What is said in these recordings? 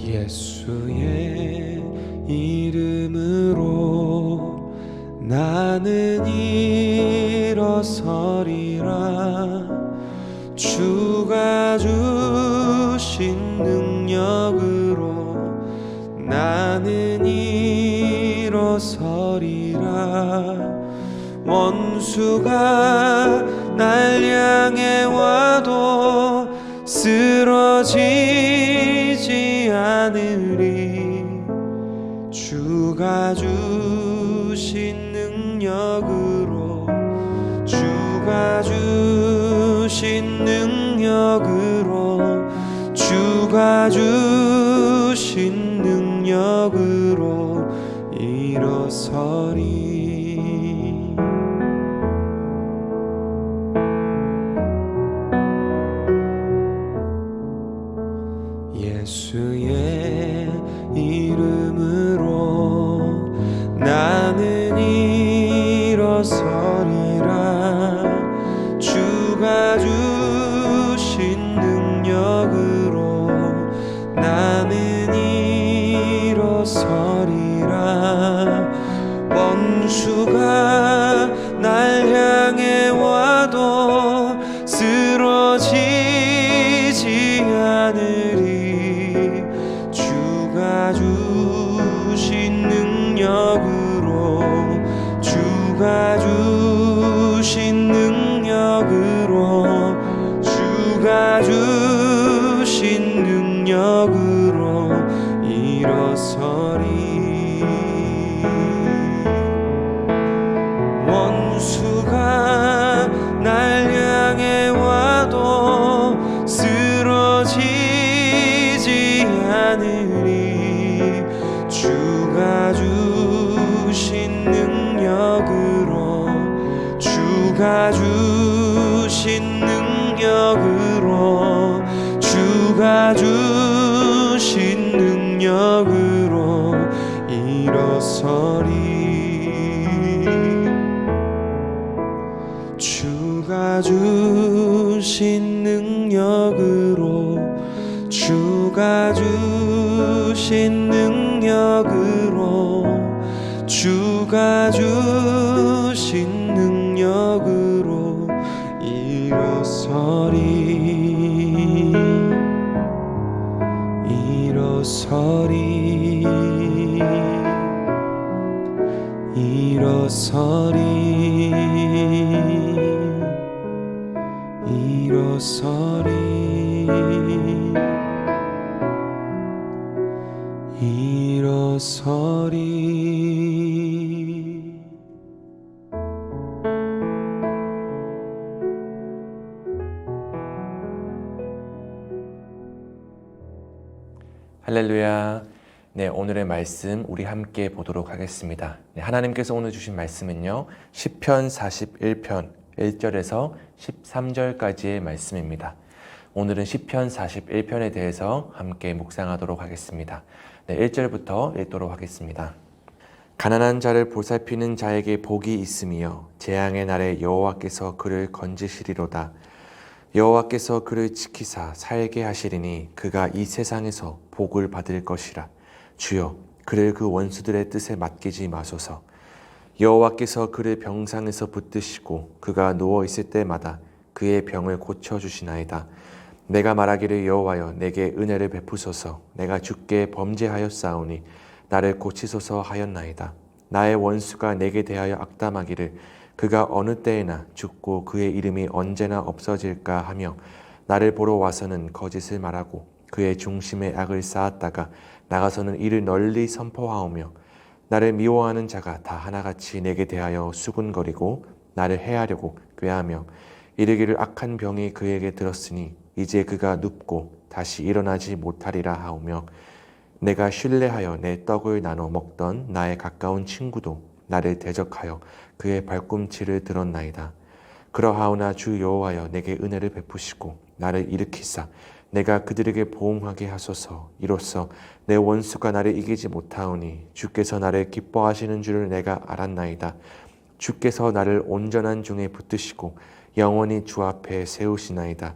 예수의 이름으로 나는 일어서리라. 주가 주신 능력으로 나는 일어서리라. 원수가 날 향해 와도 쓰러지지 않으리. 주가 주신 능력으로, 주가 주신 능력으로, 주가 주신 능력으로 일어서리. 예수의 이름으로 나는 일어서리라. 주가 주신 능력으로 나는 일어서리라. 원수가 날 향해 와도 쓰러지지 않으리. 주가 주신 능력으로, 주가 주신 능력으로, 주가 주신 능력으로 일어서리. 원수가 날 향해 와도 쓰러지지 않으리. 주가 주신 능력으로, 주가 주신 능력으로, 주가 주신 능력으로 일어서리. 주가 주신 능력으로, 주가 주신 능력으로, 주가 주신 능력으로 일어서리. 일어서리. 일어서리. 일어서리. 일어서리. 할렐루야. 네, 오늘의 말씀 우리 함께 보도록 하겠습니다. 네, 하나님께서 오늘 주신 말씀은요, 시편 41편 1절에서 13절까지의 말씀입니다. 오늘은 시편 41편에 대해서 함께 묵상하도록 하겠습니다. 네, 1절부터 읽도록 하겠습니다. 가난한 자를 보살피는 자에게 복이 있으며 재앙의 날에 여호와께서 그를 건지시리로다. 여호와께서 그를 지키사 살게 하시리니 그가 이 세상에서 복을 받을 것이라. 주여, 그를 그 원수들의 뜻에 맡기지 마소서. 여호와께서 그를 병상에서 붙드시고 그가 누워 있을 때마다 그의 병을 고쳐주시나이다. 내가 말하기를 여호와여 내게 은혜를 베푸소서. 내가 주께 범죄하였사오니 나를 고치소서 하였나이다. 나의 원수가 내게 대하여 악담하기를 그가 어느 때에나 죽고 그의 이름이 언제나 없어질까 하며 나를 보러 와서는 거짓을 말하고 그의 중심에 악을 쌓았다가 나가서는 이를 널리 선포하오며 나를 미워하는 자가 다 하나같이 내게 대하여 수군거리고 나를 해하려고 꾀하며 이르기를 악한 병이 그에게 들었으니 이제 그가 눕고 다시 일어나지 못하리라 하오며 내가 신뢰하여 내 떡을 나눠 먹던 나의 가까운 친구도 나를 대적하여 그의 발꿈치를 들었나이다. 그러하오나 주 여호와여 내게 은혜를 베푸시고 나를 일으키사 내가 그들에게 보응하게 하소서. 이로써 내 원수가 나를 이기지 못하오니 주께서 나를 기뻐하시는 줄을 내가 알았나이다. 주께서 나를 온전한 중에 붙드시고 영원히 주 앞에 세우시나이다.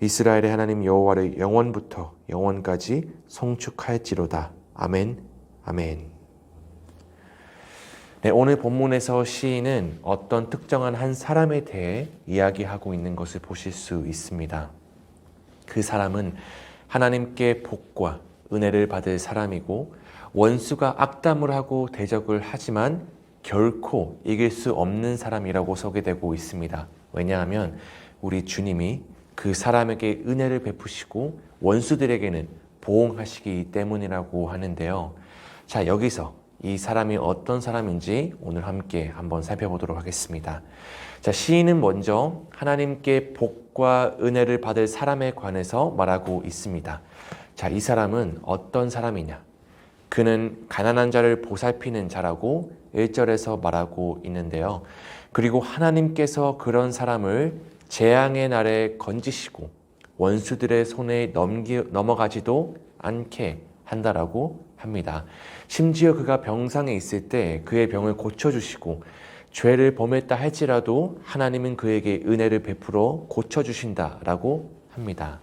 이스라엘의 하나님 여호와를 영원부터 영원까지 송축할지로다. 아멘. 아멘. 네, 오늘 본문에서 시인은 어떤 특정한 한 사람에 대해 이야기하고 있는 것을 보실 수 있습니다. 그 사람은 하나님께 복과 은혜를 받을 사람이고 원수가 악담을 하고 대적을 하지만 결코 이길 수 없는 사람이라고 소개되고 있습니다. 왜냐하면 우리 주님이 그 사람에게 은혜를 베푸시고 원수들에게는 보응하시기 때문이라고 하는데요. 자, 여기서 이 사람이 어떤 사람인지 오늘 함께 한번 살펴보도록 하겠습니다. 자, 시인은 먼저 하나님께 복과 은혜를 받을 사람에 관해서 말하고 있습니다. 자, 이 사람은 어떤 사람이냐? 그는 가난한 자를 보살피는 자라고 1절에서 말하고 있는데요. 그리고 하나님께서 그런 사람을 재앙의 날에 건지시고 원수들의 손에 넘어가지도 않게 한다라고 합니다. 심지어 그가 병상에 있을 때 그의 병을 고쳐주시고 죄를 범했다 할지라도 하나님은 그에게 은혜를 베풀어 고쳐주신다라고 합니다.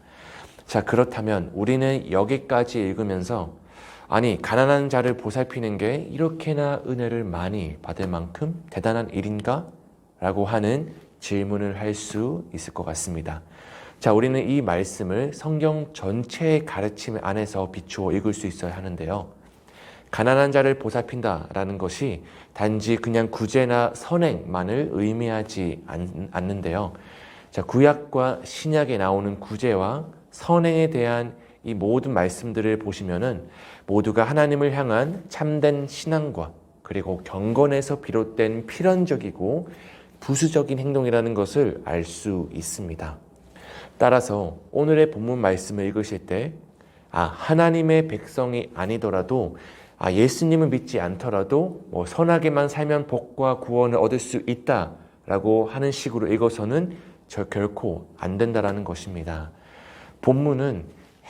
자, 그렇다면 우리는 여기까지 읽으면서 아니, 가난한 자를 보살피는 게 이렇게나 은혜를 많이 받을 만큼 대단한 일인가? 라고 하는 질문을 할 수 있을 것 같습니다. 자, 우리는 이 말씀을 성경 전체의 가르침 안에서 비추어 읽을 수 있어야 하는데요. 가난한 자를 보살핀다라는 것이 단지 그냥 구제나 선행만을 의미하지 않는데요. 자, 구약과 신약에 나오는 구제와 선행에 대한 이 모든 말씀들을 보시면은 모두가 하나님을 향한 참된 신앙과 그리고 경건에서 비롯된 필연적이고 부수적인 행동이라는 것을 알 수 있습니다. 따라서 오늘의 본문 말씀을 읽으실 때 하나님의 백성이 아니더라도 예수님을 믿지 않더라도 선하게만 살면 복과 구원을 얻을 수 있다라고 하는 식으로 읽어서는 결코 안 된다라는 것입니다. 본문은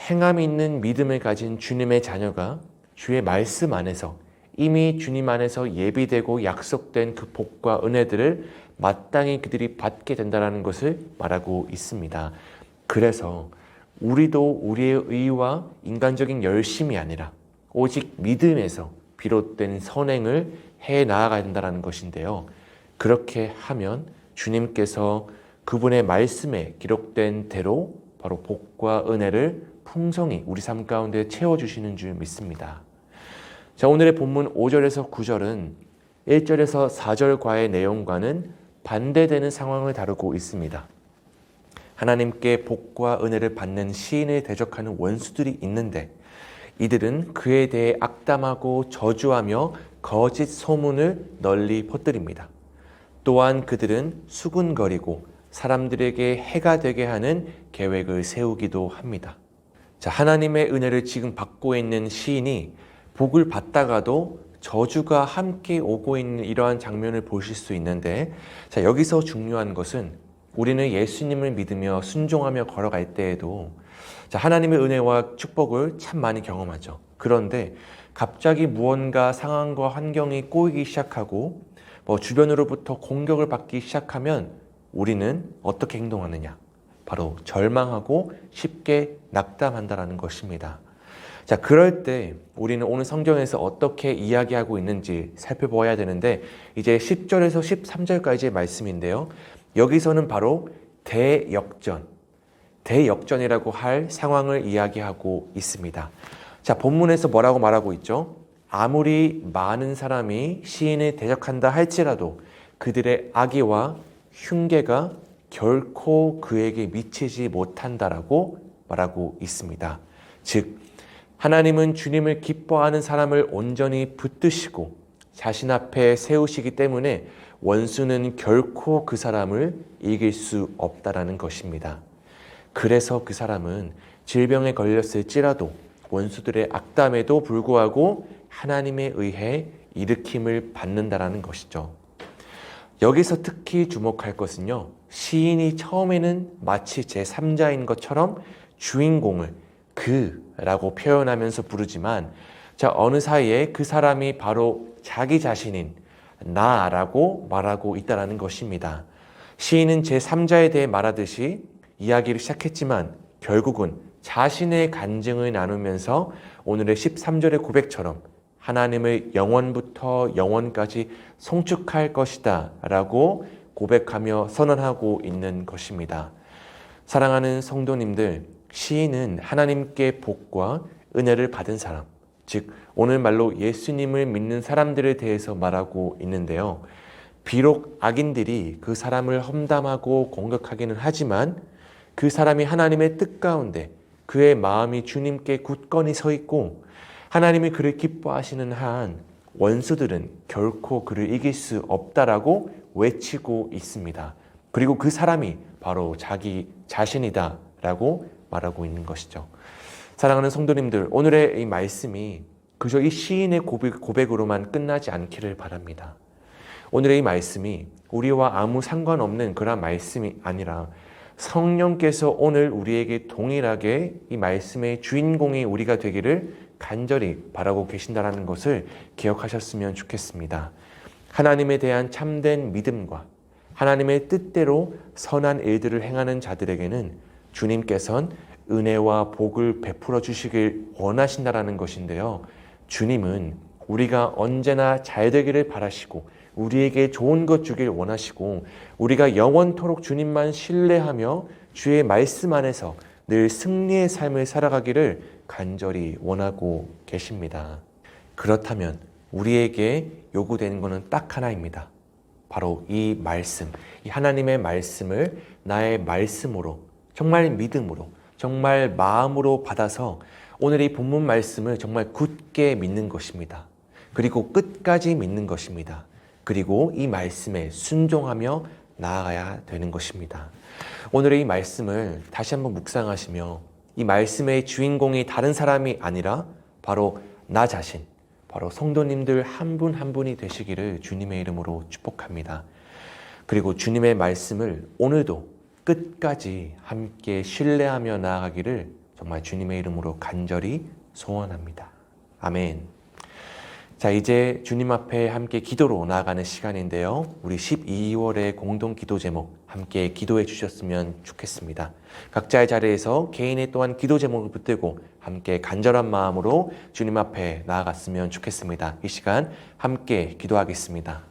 행함이 있는 믿음을 가진 주님의 자녀가 주의 말씀 안에서 이미 주님 안에서 예비되고 약속된 그 복과 은혜들을 마땅히 그들이 받게 된다는 것을 말하고 있습니다. 그래서 우리도 우리의 의와 인간적인 열심이 아니라 오직 믿음에서 비롯된 선행을 해 나아가야 된다는 것인데요. 그렇게 하면 주님께서 그분의 말씀에 기록된 대로 바로 복과 은혜를 풍성히 우리 삶 가운데 채워주시는 줄 믿습니다. 자, 오늘의 본문 5절에서 9절은 1절에서 4절과의 내용과는 반대되는 상황을 다루고 있습니다. 하나님께 복과 은혜를 받는 시인을 대적하는 원수들이 있는데 이들은 그에 대해 악담하고 저주하며 거짓 소문을 널리 퍼뜨립니다. 또한 그들은 수군거리고 사람들에게 해가 되게 하는 계획을 세우기도 합니다. 자, 하나님의 은혜를 지금 받고 있는 시인이 복을 받다가도 저주가 함께 오고 있는 이러한 장면을 보실 수 있는데, 자, 여기서 중요한 것은 우리는 예수님을 믿으며 순종하며 걸어갈 때에도 자, 하나님의 은혜와 축복을 참 많이 경험하죠. 그런데 갑자기 무언가 상황과 환경이 꼬이기 시작하고 주변으로부터 공격을 받기 시작하면 우리는 어떻게 행동하느냐? 바로 절망하고 쉽게 낙담한다라는 것입니다. 자, 그럴 때 우리는 오늘 성경에서 어떻게 이야기하고 있는지 살펴보아야 되는데 이제 10절에서 13절까지의 말씀인데요. 여기서는 바로 대역전이라고 할 상황을 이야기하고 있습니다. 자, 본문에서 뭐라고 말하고 있죠? 아무리 많은 사람이 시인을 대적한다 할지라도 그들의 악의와 흉계가 결코 그에게 미치지 못한다라고 말하고 있습니다. 즉, 하나님은 주님을 기뻐하는 사람을 온전히 붙드시고 자신 앞에 세우시기 때문에 원수는 결코 그 사람을 이길 수 없다라는 것입니다. 그래서 그 사람은 질병에 걸렸을지라도 원수들의 악담에도 불구하고 하나님에 의해 일으킴을 받는다라는 것이죠. 여기서 특히 주목할 것은요, 시인이 처음에는 마치 제3자인 것처럼 주인공을 그라고 표현하면서 부르지만 자, 어느 사이에 그 사람이 바로 자기 자신인 나라고 말하고 있다는 것입니다. 시인은 제3자에 대해 말하듯이 이야기를 시작했지만 결국은 자신의 간증을 나누면서 오늘의 13절의 고백처럼 하나님을 영원부터 영원까지 송축할 것이다 라고 고백하며 선언하고 있는 것입니다. 사랑하는 성도님들, 시인은 하나님께 복과 은혜를 받은 사람, 즉 오늘 말로 예수님을 믿는 사람들에 대해서 말하고 있는데요. 비록 악인들이 그 사람을 험담하고 공격하기는 하지만 그 사람이 하나님의 뜻 가운데 그의 마음이 주님께 굳건히 서 있고 하나님이 그를 기뻐하시는 한 원수들은 결코 그를 이길 수 없다라고 외치고 있습니다. 그리고 그 사람이 바로 자기 자신이다라고 말하고 있는 것이죠. 사랑하는 성도님들, 오늘의 이 말씀이 그저 이 시인의 고백으로만 끝나지 않기를 바랍니다. 오늘의 이 말씀이 우리와 아무 상관없는 그런 말씀이 아니라 성령께서 오늘 우리에게 동일하게 이 말씀의 주인공이 우리가 되기를 간절히 바라고 계신다는 것을 기억하셨으면 좋겠습니다. 하나님에 대한 참된 믿음과 하나님의 뜻대로 선한 일들을 행하는 자들에게는 주님께서는 은혜와 복을 베풀어 주시길 원하신다는 것인데요. 주님은 우리가 언제나 잘 되기를 바라시고 우리에게 좋은 것 주길 원하시고 우리가 영원토록 주님만 신뢰하며 주의 말씀 안에서 늘 승리의 삶을 살아가기를 간절히 원하고 계십니다. 그렇다면 우리에게 요구되는 것은 딱 하나입니다. 바로 이 말씀, 이 하나님의 말씀을 나의 말씀으로, 정말 믿음으로, 정말 마음으로 받아서 오늘 이 본문 말씀을 정말 굳게 믿는 것입니다. 그리고 끝까지 믿는 것입니다. 그리고 이 말씀에 순종하며 나아가야 되는 것입니다. 오늘의 이 말씀을 다시 한번 묵상하시며 이 말씀의 주인공이 다른 사람이 아니라 바로 나 자신, 바로 성도님들 한 분 한 분이 되시기를 주님의 이름으로 축복합니다. 그리고 주님의 말씀을 오늘도 끝까지 함께 신뢰하며 나아가기를 정말 주님의 이름으로 간절히 소원합니다. 아멘. 자, 이제 주님 앞에 함께 기도로 나아가는 시간인데요. 우리 12월의 공동 기도 제목 함께 기도해 주셨으면 좋겠습니다. 각자의 자리에서 개인의 또한 기도 제목을 붙들고 함께 간절한 마음으로 주님 앞에 나아갔으면 좋겠습니다. 이 시간 함께 기도하겠습니다.